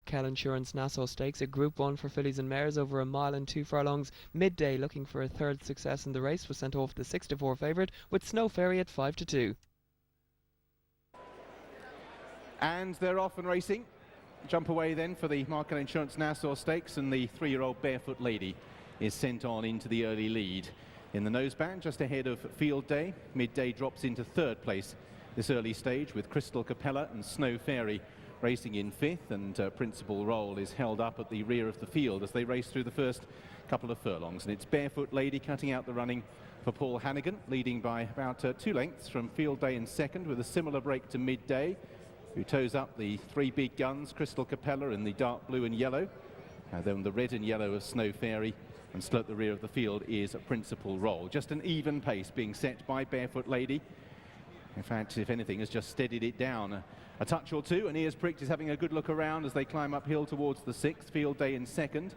Markel Insurance Nassau Stakes, a Group 1 for fillies and mares over 1 mile and 2 furlongs. Midday, looking for a third success in the race, was sent off the 6-4 favourite with Snow Fairy at 5-2. And they're off and racing. Jump away then for the Markel Insurance Nassau Stakes, and the 3-year-old Barefoot Lady is sent on into the early lead. In the noseband, just ahead of Field Day, Midday drops into third place this early stage with Crystal Capella and Snow Fairy racing in fifth, and Principal Roll is held up at the rear of the field as they race through the first couple of furlongs. And it's Barefoot Lady cutting out the running for Paul Hannigan, leading by about 2 lengths from Field Day in second, with a similar break to Midday, who toes up the 3 big guns, Crystal Capella in the dark blue and yellow, and then the red and yellow of Snow Fairy, and still at the rear of the field is Principal Roll. Just an even pace being set by Barefoot Lady. In fact, if anything, has just steadied it down a touch or two, and Ears Pricked is having a good look around as they climb uphill towards the 6th, Field Day in second.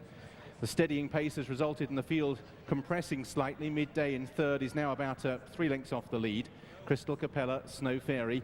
The steadying pace has resulted in the field compressing slightly. Midday in third is now about 3 lengths off the lead. Crystal Capella, Snow Fairy,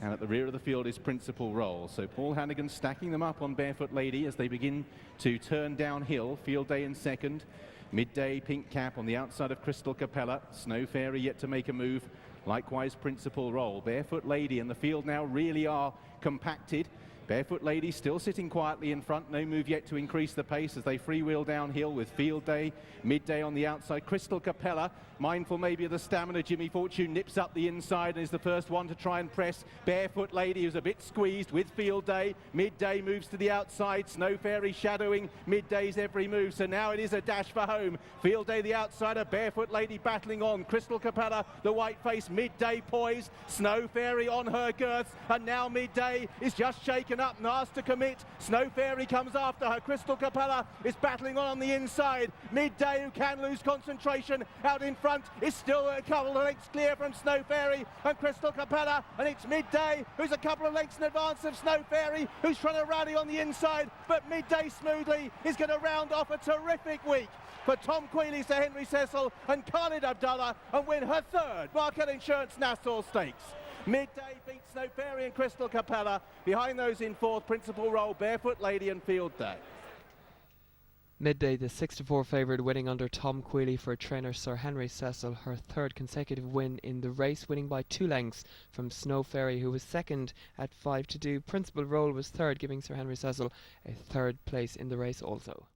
and at the rear of the field is Principal Roll. So Paul Hannigan stacking them up on Barefoot Lady as they begin to turn downhill. Field Day in second. Midday, Pink Cap on the outside of Crystal Capella. Snow Fairy yet to make a move. Likewise Principal Roll. Barefoot Lady and the field now really are compacted. Barefoot Lady still sitting quietly in front, no move yet to increase the pace as they freewheel downhill with Field Day, Midday on the outside. Crystal Capella, mindful maybe of the stamina, Jimmy Fortune nips up the inside and is the first one to try and press Barefoot Lady, who's a bit squeezed with Field Day. Midday moves to the outside, Snow Fairy shadowing Midday's every move, so now it is a dash for home. Field Day the outsider, Barefoot Lady battling on, Crystal Capella the white face, Midday poised, Snow Fairy on her girths, and now Midday is just shaken up and asked to commit. Snow Fairy comes after her. Crystal Capella is battling on the inside. Midday, who can lose concentration out in front, is still a couple of lengths clear from Snow Fairy and Crystal Capella, and it's Midday who's a couple of lengths in advance of Snow Fairy, who's trying to rally on the inside, but Midday smoothly is going to round off a terrific week for Tom Queally, Sir Henry Cecil and Khalid Abdullah, and win her third Markel Insurance Nassau Stakes. Midday beats Snow Fairy and Crystal Capella. Behind those in fourth, Principal Roll, Barefoot Lady and Field Day. Midday, the 6-4 favourite, winning under Tom Queally for trainer Sir Henry Cecil, her third consecutive win in the race, winning by 2 lengths from Snow Fairy, who was second at 5-2. Principal Roll was third, giving Sir Henry Cecil a third place in the race also.